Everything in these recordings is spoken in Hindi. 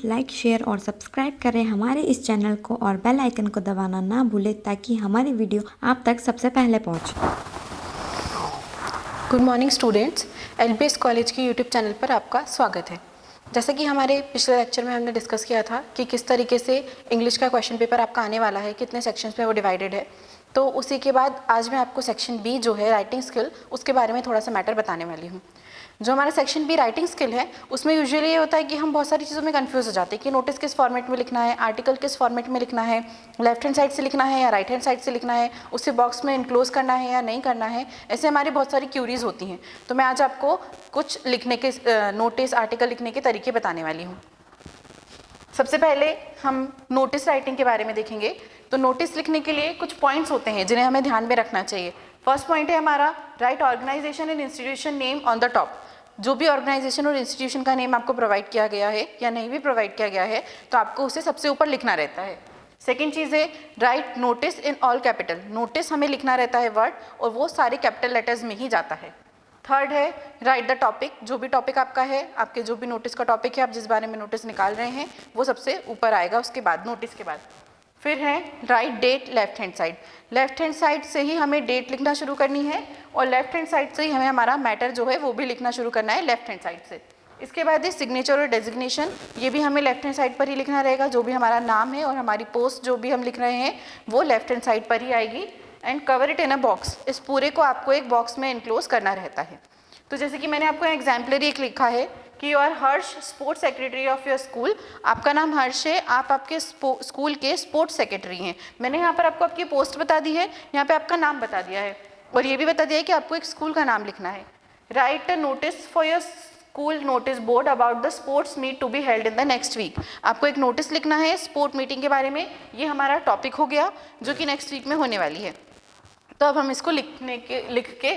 लाइक, शेयर और सब्सक्राइब करें हमारे इस चैनल को और बेल आइकन को दबाना ना भूलें ताकि हमारी वीडियो आप तक सबसे पहले पहुंचे। Good morning students, LBS college के यूट्यूब चैनल पर आपका स्वागत है। जैसे कि हमारे पिछले लेक्चर में हमने डिस्कस किया था कि किस तरीके से इंग्लिश का क्वेश्चन पेपर आपका आने वाला है, कितने सेक्शंस में वो डिवाइडेड है। तो उसी के बाद आज मैं आपको सेक्शन बी जो है राइटिंग स्किल, उसके बारे में थोड़ा सा मैटर बताने वाली हूँ। जो हमारा सेक्शन बी राइटिंग स्किल है उसमें यूजुअली ये होता है कि हम बहुत सारी चीज़ों में कंफ्यूज हो जाते हैं कि नोटिस किस फॉर्मेट में लिखना है, आर्टिकल किस फॉर्मेट में लिखना है, लेफ्ट हैंड साइड से लिखना है या राइट हैंड साइड से लिखना है, उसे बॉक्स में इनक्लोज करना है या नहीं करना है। ऐसे हमारी बहुत सारी क्यूरीज होती हैं। तो मैं आज आपको कुछ लिखने के नोटिस आर्टिकल लिखने के तरीके बताने वाली हूँ। सबसे पहले हम नोटिस राइटिंग के बारे में देखेंगे। तो नोटिस लिखने के लिए कुछ पॉइंट्स होते हैं जिन्हें हमें ध्यान में रखना चाहिए। फर्स्ट पॉइंट है हमारा write organisation and institution name on the top. जो भी ऑर्गेनाइजेशन और इंस्टीट्यूशन का नेम आपको प्रोवाइड किया गया है या नहीं भी प्रोवाइड किया गया है तो आपको उसे सबसे ऊपर लिखना रहता है। सेकेंड चीज़ है right notice in all capital. Notice हमें लिखना रहता है वर्ड और वो सारे कैपिटल लेटर्स में ही जाता है। थर्ड है राइट द टॉपिक। जो भी टॉपिक आपका है, आपके जो भी नोटिस का टॉपिक है, आप जिस बारे में नोटिस निकाल रहे हैं वो सबसे ऊपर आएगा उसके बाद, नोटिस के बाद। फिर है write date left hand side. Left hand side से ही हमें डेट लिखना शुरू करनी है और लेफ्ट हैंड साइड से ही हमें हमारा मैटर जो है वो भी लिखना शुरू करना है लेफ्ट हैंड साइड से। इसके बाद है सिग्नेचर और डेजिग्नेशन। ये भी हमें लेफ्ट हैंड साइड पर ही लिखना रहेगा। जो भी हमारा नाम है और हमारी पोस्ट जो भी हम लिख रहे हैं वो लेफ्ट हैंड साइड पर ही आएगी। And cover it in a box. इस पूरे को आपको एक बॉक्स में इनक्लोज करना रहता है। तो जैसे कि मैंने आपको एग्जाम्पलरी एक लिखा है कि you are Harsh, sports secretary of your school. आपका नाम हर्ष है, आप आपके स्कूल के स्पोर्ट्स सेक्रेटरी हैं। मैंने यहाँ पर आपको आपकी पोस्ट बता दी है, यहाँ पे आपका नाम बता दिया है और ये भी बता दिया है कि आपको एक स्कूल का नाम लिखना है। Write a notice for your school notice board about the sports meet to be held in the next week. आपको एक नोटिस लिखना है स्पोर्ट मीटिंग के बारे में। ये हमारा टॉपिक हो गया जो कि नेक्स्ट वीक में होने वाली है। तो अब हम इसको लिख के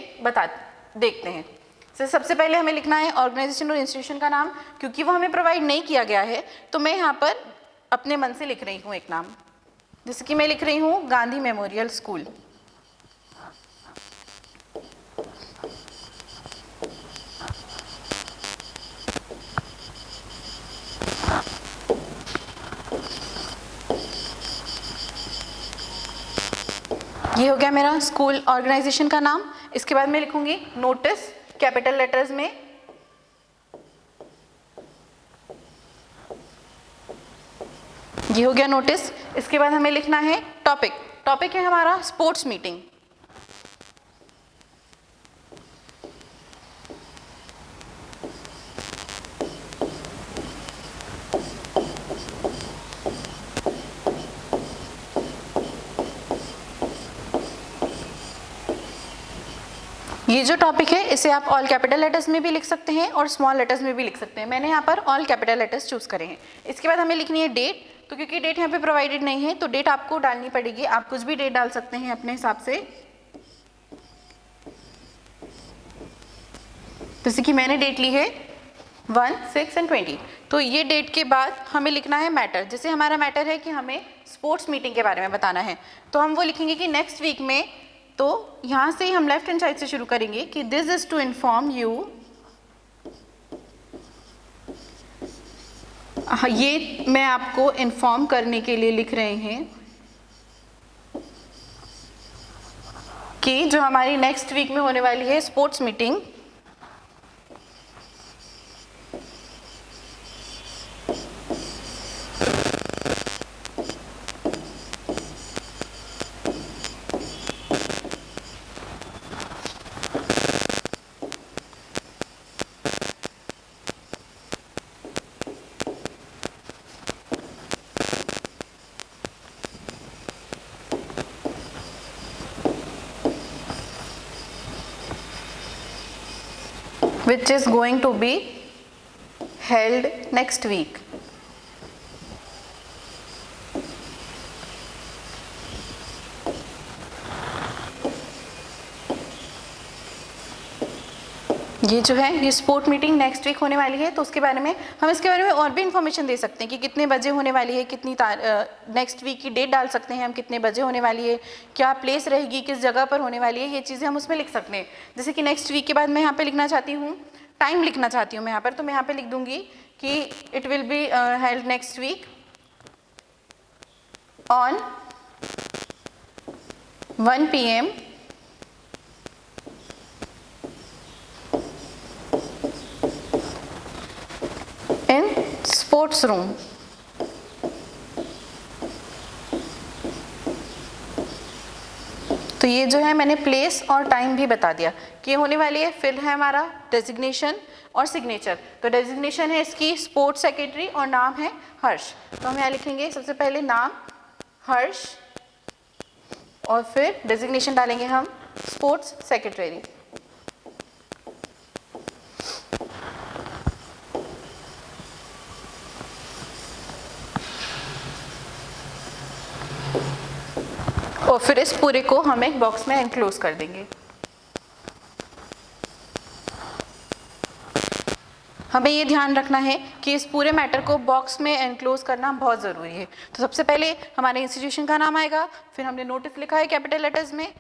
देखते हैं। सबसे पहले हमें लिखना है ऑर्गेनाइजेशन और इंस्टीट्यूशन का नाम। क्योंकि वो हमें प्रोवाइड नहीं किया गया है तो मैं यहाँ पर अपने मन से लिख रही हूँ एक नाम। जैसे कि मैं लिख रही हूँ गांधी मेमोरियल स्कूल। ये हो गया मेरा स्कूल ऑर्गेनाइजेशन का नाम। इसके बाद मैं लिखूंगी नोटिस कैपिटल लेटर्स में। ये हो गया नोटिस। इसके बाद हमें लिखना है टॉपिक। टॉपिक है हमारा स्पोर्ट्स मीटिंग। ये जो टॉपिक है इसे आप ऑल कैपिटल लेटर्स में भी लिख सकते हैं और स्मॉल लेटर्स में भी लिख सकते हैं। मैंने यहाँ पर ऑल कैपिटल लेटर्स चूज करे हैं। इसके बाद हमें लिखनी है डेट। तो क्योंकि डेट यहाँ पे प्रोवाइडेड नहीं है तो डेट आपको डालनी पड़ेगी। आप कुछ भी डेट डाल सकते हैं अपने हिसाब से। जैसे कि मैंने डेट ली है 1, 6 and 20। तो ये डेट के बाद हमें लिखना है मैटर। जैसे हमारा मैटर है कि हमें स्पोर्ट्स मीटिंग के बारे में बताना है तो हम वो लिखेंगे कि नेक्स्ट वीक में। तो यहाँ से हम लेफ्ट हैंड साइड से शुरू करेंगे कि this is to inform you. ये मैं आपको इन्फॉर्म करने के लिए लिख रहे हैं कि जो हमारी नेक्स्ट वीक में होने वाली है sports meeting, which is going to be held next week. ये जो है ये स्पोर्ट मीटिंग नेक्स्ट वीक होने वाली है तो उसके बारे में हम इसके बारे में और भी इन्फॉर्मेशन दे सकते हैं कि कितने बजे होने वाली है, कितनी नेक्स्ट वीक की डेट डाल सकते हैं हम, कितने बजे होने वाली है, क्या प्लेस रहेगी, किस जगह पर होने वाली है, ये चीज़ें हम उसमें लिख सकते हैं। जैसे कि नेक्स्ट वीक के बाद मैं यहाँ पे लिखना चाहती हूँ टाइम लिखना चाहती हूँ मैं यहाँ पर, तो मैं यहाँ पे लिख दूँगी कि it will be held next week on 1 PM in sports room. तो ये जो है मैंने प्लेस और टाइम भी बता दिया कि होने वाली है। फिर है हमारा डेजिग्नेशन और सिग्नेचर। तो डेजिग्नेशन है इसकी स्पोर्ट्स सेक्रेटरी और नाम है हर्ष। तो हम यहाँ लिखेंगे सबसे पहले नाम हर्ष और फिर डेजिग्नेशन डालेंगे हम स्पोर्ट्स सेक्रेटरी। और फिर इस पूरे को हम एक बॉक्स में एनक्लोज कर देंगे। हमें ये ध्यान रखना है कि इस पूरे मैटर को बॉक्स में एनक्लोज करना बहुत ज़रूरी है। तो सबसे पहले हमारे इंस्टीट्यूशन का नाम आएगा, फिर हमने नोटिस लिखा है कैपिटल लेटर्स में,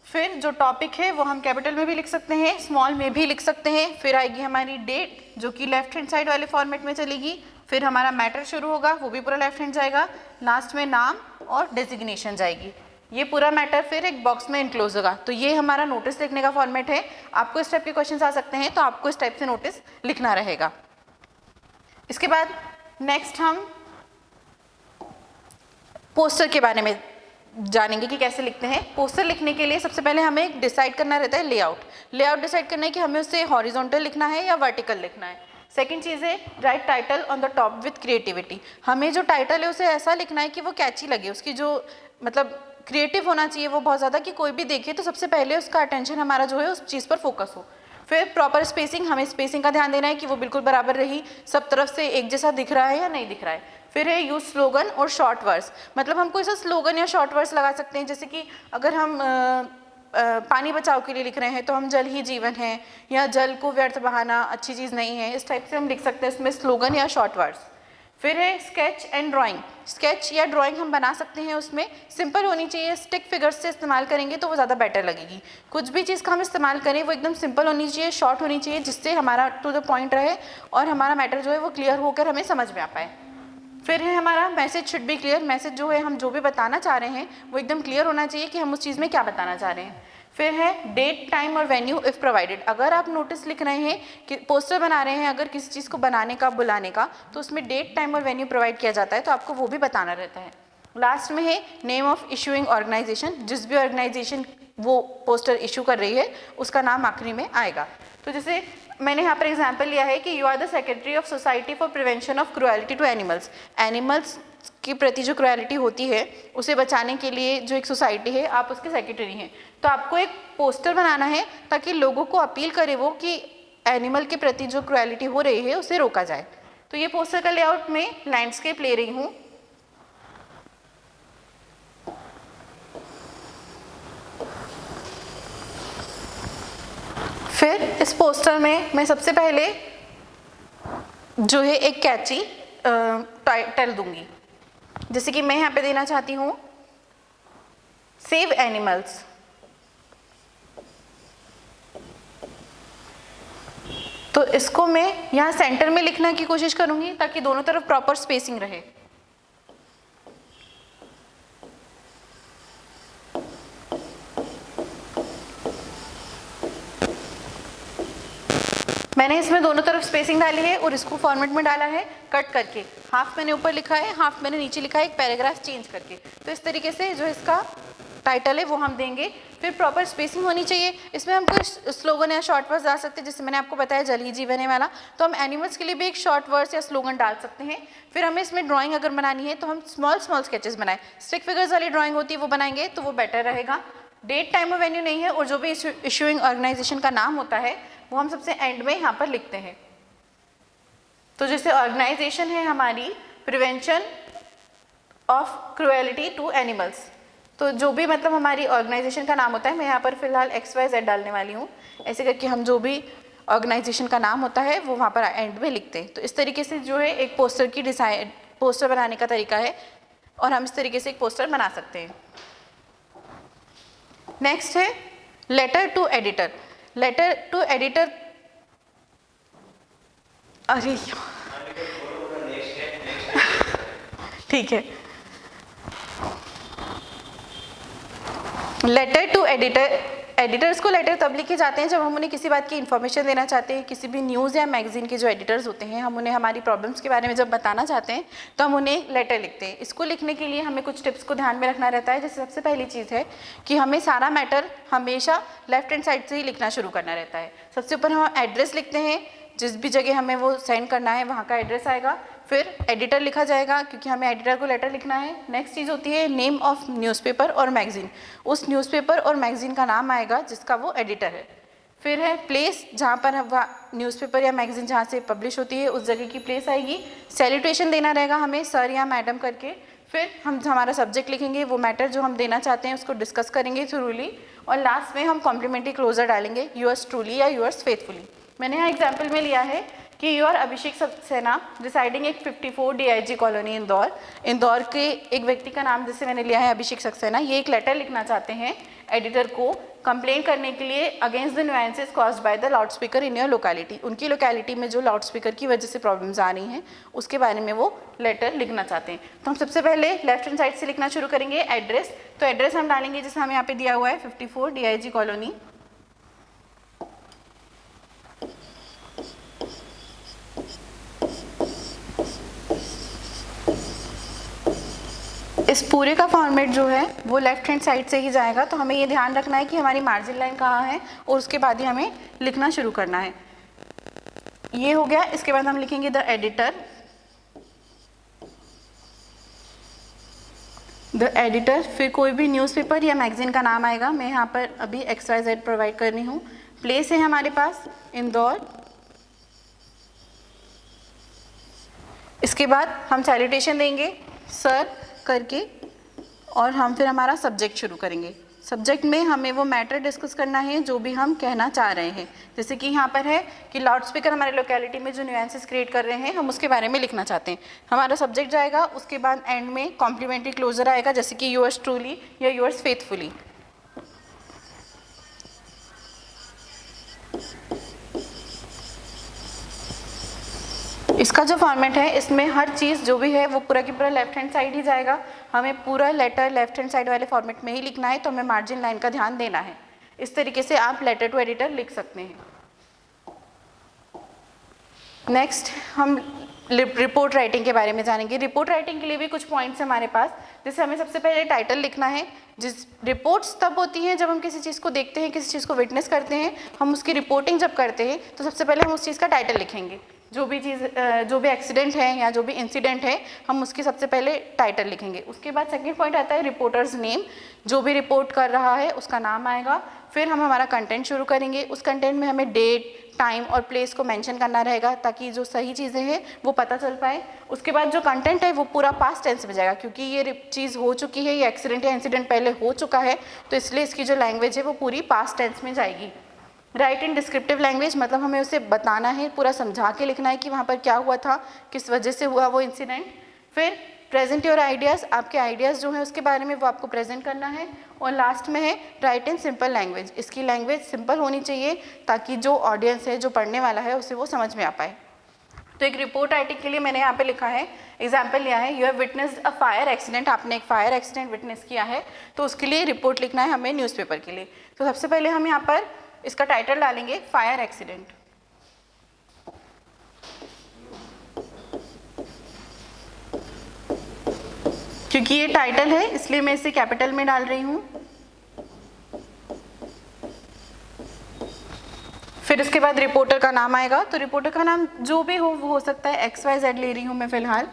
फिर जो टॉपिक है वो हम कैपिटल में भी लिख सकते हैं, स्मॉल में भी लिख सकते हैं, फिर आएगी हमारी डेट जो कि लेफ्ट हैंड साइड वाले फॉर्मेट में चलेगी, फिर हमारा मैटर शुरू होगा वो भी पूरा लेफ्ट हैंड जाएगा, लास्ट में नाम और डेजिग्नेशन जाएगी। ये पूरा मैटर फिर एक बॉक्स में इनक्लोज होगा। तो ये हमारा नोटिस लिखने का फॉर्मेट है। आपको इस टाइप के क्वेश्चंस आ सकते हैं तो आपको इस टाइप से नोटिस लिखना रहेगा। इसके बाद नेक्स्ट हम पोस्टर के बारे में जानेंगे कि कैसे लिखते हैं। पोस्टर लिखने के लिए सबसे पहले हमें डिसाइड करना रहता है लेआउट डिसाइड करना है कि हमें उसे हॉरिजॉन्टल लिखना है या वर्टिकल लिखना है। सेकंड चीज़ है right title on the top width creativity. हमें जो टाइटल है उसे ऐसा लिखना है कि वो कैची लगे, उसकी जो मतलब क्रिएटिव होना चाहिए वो बहुत ज़्यादा, कि कोई भी देखे तो सबसे पहले उसका अटेंशन हमारा जो है उस चीज़ पर फोकस हो। फिर प्रॉपर स्पेसिंग, हमें स्पेसिंग का ध्यान देना है कि वो बिल्कुल बराबर रही, सब तरफ से एक जैसा दिख रहा है या नहीं दिख रहा है। फिर है यूज स्लोगन और शॉर्ट वर्ड्स, मतलब हम कोई सा स्लोगन या शॉर्ट वर्ड्स लगा सकते हैं। जैसे कि अगर हम पानी बचाओ के लिए लिख रहे हैं तो हम जल ही जीवन है, या जल को व्यर्थ बहाना अच्छी चीज़ नहीं है, इस टाइप से हम लिख सकते हैं इसमें स्लोगन या शॉर्ट वर्ड्स। फिर है स्केच एंड ड्राइंग। स्केच या ड्राइंग हम बना सकते हैं, उसमें सिंपल होनी चाहिए, स्टिक फिगर्स से इस्तेमाल करेंगे तो वो ज़्यादा बेटर लगेगी। कुछ भी चीज़ का हम इस्तेमाल करें वो एकदम सिंपल होनी चाहिए, शॉर्ट होनी चाहिए, जिससे हमारा टू द पॉइंट रहे और हमारा मैटर जो है वो क्लियर होकर हमें समझ में आ पाए। फिर है हमारा message should be clear. Message जो है हम जो भी बताना चाह रहे हैं वो एकदम क्लियर होना चाहिए कि हम उस चीज़ में क्या बताना चाह रहे हैं। फिर है डेट टाइम और वेन्यू इफ़ प्रोवाइडेड। अगर आप नोटिस लिख रहे हैं कि पोस्टर बना रहे हैं अगर किसी चीज़ को बनाने का बुलाने का, तो उसमें डेट टाइम और वेन्यू प्रोवाइड किया जाता है तो आपको वो भी बताना रहता है। लास्ट में है नेम ऑफ इशूइंग ऑर्गेनाइजेशन। जिस भी ऑर्गेनाइजेशन वो पोस्टर इशू कर रही है उसका नाम आखिरी में आएगा। तो जैसे मैंने यहाँ पर एग्जाम्पल लिया है कि you are the secretary of society for prevention of cruelty to animals. Animals के प्रति जो क्रुएलिटी होती है उसे बचाने के लिए जो एक सोसाइटी है, आप उसके सेक्रेटरी हैं। तो आपको एक पोस्टर बनाना है ताकि लोगों को अपील करे वो कि एनिमल के प्रति जो क्रुएलिटी हो रही है उसे रोका जाए। तो ये पोस्टर का लेआउट में लैंडस्केप ले रही हूँ। फिर इस पोस्टर में मैं सबसे पहले जो है एक कैची टाइटल दूंगी, जैसे कि मैं यहाँ पे देना चाहती हूँ सेव एनिमल्स। तो इसको मैं यहाँ सेंटर में लिखने की कोशिश करूँगी ताकि दोनों तरफ प्रॉपर स्पेसिंग रहे। मैंने इसमें दोनों तरफ स्पेसिंग डाली है और इसको फॉर्मेट में डाला है कट करके। हाफ मैंने ऊपर लिखा है, हाफ मैंने नीचे लिखा है, एक पैराग्राफ चेंज करके। तो इस तरीके से जो इसका टाइटल है वो हम देंगे। फिर प्रॉपर स्पेसिंग होनी चाहिए। इसमें हम कोई स्लोगन या शॉर्ट वर्ड्स डाल सकते हैं, जैसे मैंने आपको बताया जल ही जीवन है वाला, तो हम एनिमल्स के लिए भी एक शॉर्ट वर्ड्स या स्लोगन डाल सकते हैं। फिर हमें इसमें ड्राइंग अगर बनानी है तो हम स्मॉल स्केचेस बनाएं। स्टिक फिगर्स वाली ड्राइंग होती है वो बनाएंगे तो वो बेटर रहेगा। डेट टाइम और वेन्यू नहीं है, और जो भी इशूइंग ऑर्गेनाइजेशन का नाम होता है वो हम सबसे एंड में यहाँ पर लिखते हैं। तो जैसे ऑर्गेनाइजेशन है हमारी prevention of cruelty to animals, तो जो भी मतलब हमारी ऑर्गेनाइजेशन का नाम होता है, मैं यहाँ पर फिलहाल XYZ डालने वाली हूँ। ऐसे करके हम जो भी ऑर्गेनाइजेशन का नाम होता है वो वहाँ पर एंड में लिखते हैं। तो इस तरीके से जो है एक पोस्टर बनाने का तरीका है, और हम इस तरीके से एक पोस्टर बना सकते हैं। नेक्स्ट है letter to editor. Letter to editor, अरे ठीक है। लेटर टू एडिटर्स को लेटर तब लिखे जाते हैं जब हम उन्हें किसी बात की इन्फॉर्मेशन देना चाहते हैं। किसी भी न्यूज़ या मैगजीन के जो एडिटर्स होते हैं, हम उन्हें हमारी प्रॉब्लम्स के बारे में जब बताना चाहते हैं तो हम उन्हें लेटर लिखते हैं। इसको लिखने के लिए हमें कुछ टिप्स को ध्यान में रखना रहता है। जैसे सबसे पहली चीज़ है कि हमें सारा मैटर हमेशा लेफ्ट हैंड साइड से ही लिखना शुरू करना रहता है। सबसे ऊपर हम एड्रेस लिखते हैं, जिस भी जगह हमें वो सेंड करना है वहाँ का एड्रेस आएगा। फिर एडिटर लिखा जाएगा क्योंकि हमें एडिटर को लेटर लिखना है। नेक्स्ट चीज़ होती है नेम ऑफ न्यूज़पेपर और मैगज़ीन, उस न्यूज़पेपर और मैगज़ीन का नाम आएगा जिसका वो एडिटर है। फिर है प्लेस, जहाँ पर न्यूज़पेपर या मैगज़ीन जहाँ से पब्लिश होती है उस जगह की प्लेस आएगी। सैल्यूटेशन देना रहेगा हमें सर या मैडम करके। फिर हम हमारा सब्जेक्ट लिखेंगे, वो मैटर जो हम देना चाहते हैं उसको डिस्कस करेंगे थ्रूली, और लास्ट में हम कॉम्प्लीमेंट्री क्लोजर डालेंगे, यूअर्स ट्रूली या यूअर्स फेथफुली। मैंने यहाँ एग्जाम्पल में लिया है कि यूर अभिषेक सक्सेना रिसाइडिंग एक 54 DIG कॉलोनी इंदौर के एक व्यक्ति का नाम जिससे मैंने लिया है अभिषेक सक्सेना। ये एक लेटर लिखना चाहते हैं एडिटर को कंप्लेंट करने के लिए against the nuances caused by the loud speaker in your locality. उनकी लोकेलिटी में जो लाउड स्पीकर की वजह से प्रॉब्लम्स आ रही हैं उसके बारे में वो लेटर लिखना चाहते हैं। तो हम सबसे पहले लेफ्ट हैंड साइड से लिखना शुरू करेंगे एड्रेस। तो एड्रेस हम डालेंगे जैसे हमें यहाँ पे दिया हुआ है 54 DIG कॉलोनी। इस पूरे का फॉर्मेट जो है वो लेफ्ट हैंड साइड से ही जाएगा, तो हमें ये ध्यान रखना है कि हमारी मार्जिन लाइन कहाँ है और उसके बाद ही हमें लिखना शुरू करना है। ये हो गया। इसके बाद हम लिखेंगे द एडिटर। फिर कोई भी न्यूज़पेपर या मैगजीन का नाम आएगा। मैं यहाँ पर अभी XYZ प्रोवाइड कर रही हूँ। प्लेस है हमारे पास इंदौर। इसके बाद हम सैल्यूटेशन देंगे सर करके, और हम फिर हमारा सब्जेक्ट शुरू करेंगे। सब्जेक्ट में हमें वो मैटर डिस्कस करना है जो भी हम कहना चाह रहे हैं। जैसे कि यहाँ पर है कि लाउड स्पीकर हमारे लोकेलिटी में जो न्यूएंसेस क्रिएट कर रहे हैं हम उसके बारे में लिखना चाहते हैं। हमारा सब्जेक्ट जाएगा, उसके बाद एंड में कॉम्प्लीमेंट्री क्लोजर आएगा जैसे कि यूअर्स ट्रूली या यूअर्स फेथफुली। इसका जो फॉर्मेट है इसमें हर चीज़ जो भी है वो पूरा की पूरा लेफ्ट हैंड साइड ही जाएगा। हमें पूरा लेटर लेफ्ट हैंड साइड वाले फॉर्मेट में ही लिखना है, तो हमें मार्जिन लाइन का ध्यान देना है। इस तरीके से आप लेटर टू एडिटर लिख सकते हैं। नेक्स्ट हम रिपोर्ट राइटिंग के बारे में जानेंगे। रिपोर्ट राइटिंग के लिए भी कुछ पॉइंट्स हमारे पास। जैसे हमें सबसे पहले टाइटल लिखना है। जिस रिपोर्ट्स तब होती हैं जब हम किसी चीज़ को देखते हैं, किसी चीज़ को विटनेस करते हैं। हम उसकी रिपोर्टिंग जब करते हैं तो सबसे पहले हम उस चीज़ का टाइटल लिखेंगे। जो भी एक्सीडेंट है या जो भी इंसिडेंट है हम उसकी सबसे पहले टाइटल लिखेंगे। उसके बाद सेकंड पॉइंट आता है रिपोर्टर्स नेम। जो भी रिपोर्ट कर रहा है उसका नाम आएगा। फिर हम हमारा कंटेंट शुरू करेंगे। उस कंटेंट में हमें डेट, टाइम और प्लेस को मेंशन करना रहेगा ताकि जो सही चीज़ें हैं वो पता चल पाए। उसके बाद जो कंटेंट है वो पूरा पास्ट टेंस में जाएगा क्योंकि ये चीज़ हो चुकी है, ये एक्सीडेंट या इंसिडेंट पहले हो चुका है, तो इसलिए इसकी जो लैंग्वेज है वो पूरी पास्ट टेंस में जाएगी। राइट इन डिस्क्रिप्टिव लैंग्वेज, मतलब हमें उसे बताना है, पूरा समझा के लिखना है कि वहाँ पर क्या हुआ था, किस वजह से हुआ वो इंसिडेंट। फिर प्रेजेंट योर आइडियाज़, आपके आइडियाज़ जो है उसके बारे में वो आपको प्रेजेंट करना है। और लास्ट में है राइट इन सिंपल लैंग्वेज। इसकी लैंग्वेज सिंपल होनी चाहिए ताकि जो ऑडियंस है, जो पढ़ने वाला है, उसे वो समझ में आ पाए। तो एक रिपोर्ट राइटिंग के लिए मैंने यहाँ पे लिखा है, एग्जाम्पल लिया है, you have witnessed a fire accident. आपने एक फायर एक्सीडेंट विटनेस किया है, तो उसके लिए रिपोर्ट लिखना है हमें न्यूज़पेपर के लिए। तो सबसे पहले हम यहाँ पर इसका टाइटल डालेंगे फायर एक्सीडेंट। क्योंकि ये टाइटल है इसलिए मैं इसे कैपिटल में डाल रही हूँ। फिर इसके बाद रिपोर्टर का नाम आएगा। तो रिपोर्टर का नाम जो भी हो वो हो सकता है, XYZ ले रही हूँ मैं फिलहाल।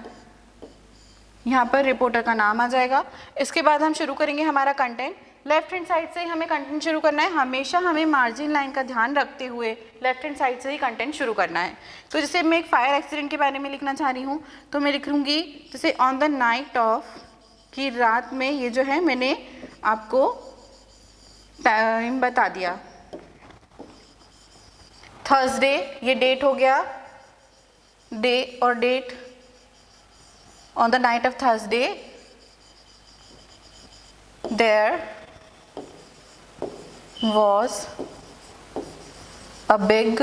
यहाँ पर रिपोर्टर का नाम आ जाएगा। इसके बाद हम शुरू करेंगे हमारा कंटेंट। लेफ्ट हैंड साइड से ही हमें कंटेंट शुरू करना है। हमेशा हमें मार्जिन लाइन का ध्यान रखते हुए लेफ्ट हैंड साइड से ही कंटेंट शुरू करना है। तो जैसे मैं एक फायर एक्सीडेंट के बारे में लिखना चाह रही हूँ तो मैं लिख लूँगी जैसे ऑन द नाइट ऑफ, कि रात में, ये जो है मैंने आपको टाइम बता दिया, थर्सडे, ये डेट हो गया, डे और date, on the night of Thursday there was a big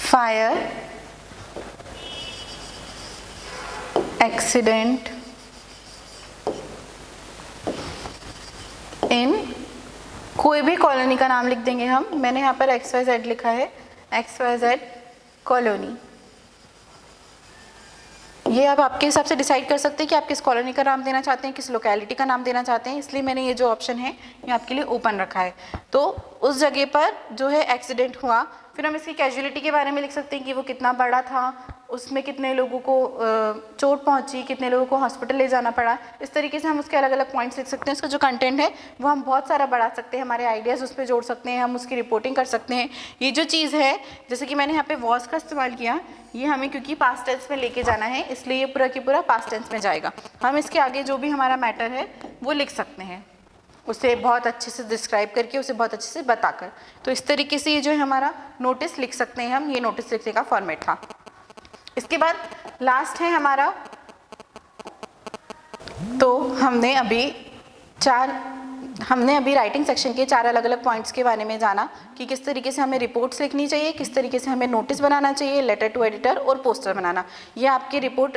fire accident in, कोई भी कॉलोनी का नाम लिख देंगे हम। मैंने यहाँ पर XYZ लिखा है, XYZ कॉलोनी। ये आप आपके हिसाब से डिसाइड कर सकते हैं कि आप किस कॉलोनी का नाम देना चाहते हैं, किस लोकेलिटी का नाम देना चाहते हैं, इसलिए मैंने ये जो ऑप्शन है ये आपके लिए ओपन रखा है। तो उस जगह पर जो है एक्सीडेंट हुआ, फिर हम इसकी कैजुअलिटी के बारे में लिख सकते हैं कि वो कितना बड़ा था, उसमें कितने लोगों को चोट पहुंची, कितने लोगों को हॉस्पिटल ले जाना पड़ा। इस तरीके से हम उसके अलग अलग पॉइंट्स लिख सकते हैं। उसका जो कंटेंट है वो हम बहुत सारा बढ़ा सकते हैं, हमारे आइडियाज़ उस पर जोड़ सकते हैं, हम उसकी रिपोर्टिंग कर सकते हैं। ये जो चीज़ है, जैसे कि मैंने यहाँ पे वॉज का इस्तेमाल किया, ये हमें क्योंकि पास्ट टेंस में लेके जाना है, इसलिए ये पूरा की पूरा पास्ट टेंस में जाएगा। हम इसके आगे जो भी हमारा मैटर है वो लिख सकते हैं, उसे बहुत अच्छे से डिस्क्राइब करके, उसे बहुत अच्छे से बताकर। तो इस तरीके से ये जो है हमारा नोटिस लिख सकते हैं हम। ये नोटिस लिखने का फॉर्मेट था। इसके बाद लास्ट है हमारा, तो हमने अभी राइटिंग सेक्शन के 4 अलग अलग पॉइंट्स के बारे में जाना कि किस तरीके से हमें रिपोर्ट्स लिखनी चाहिए, किस तरीके से हमें नोटिस बनाना चाहिए, लेटर टू एडिटर और पोस्टर बनाना। ये आपके रिपोर्ट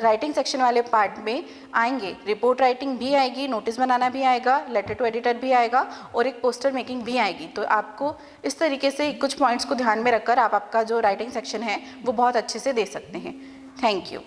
राइटिंग सेक्शन वाले पार्ट में आएंगे। रिपोर्ट राइटिंग भी आएगी, नोटिस बनाना भी आएगा, लेटर टू एडिटर भी आएगा और एक पोस्टर मेकिंग भी आएगी। तो आपको इस तरीके से कुछ पॉइंट्स को ध्यान में रखकर आप आपका जो राइटिंग सेक्शन है वो बहुत अच्छे से दे सकते हैं। Thank you.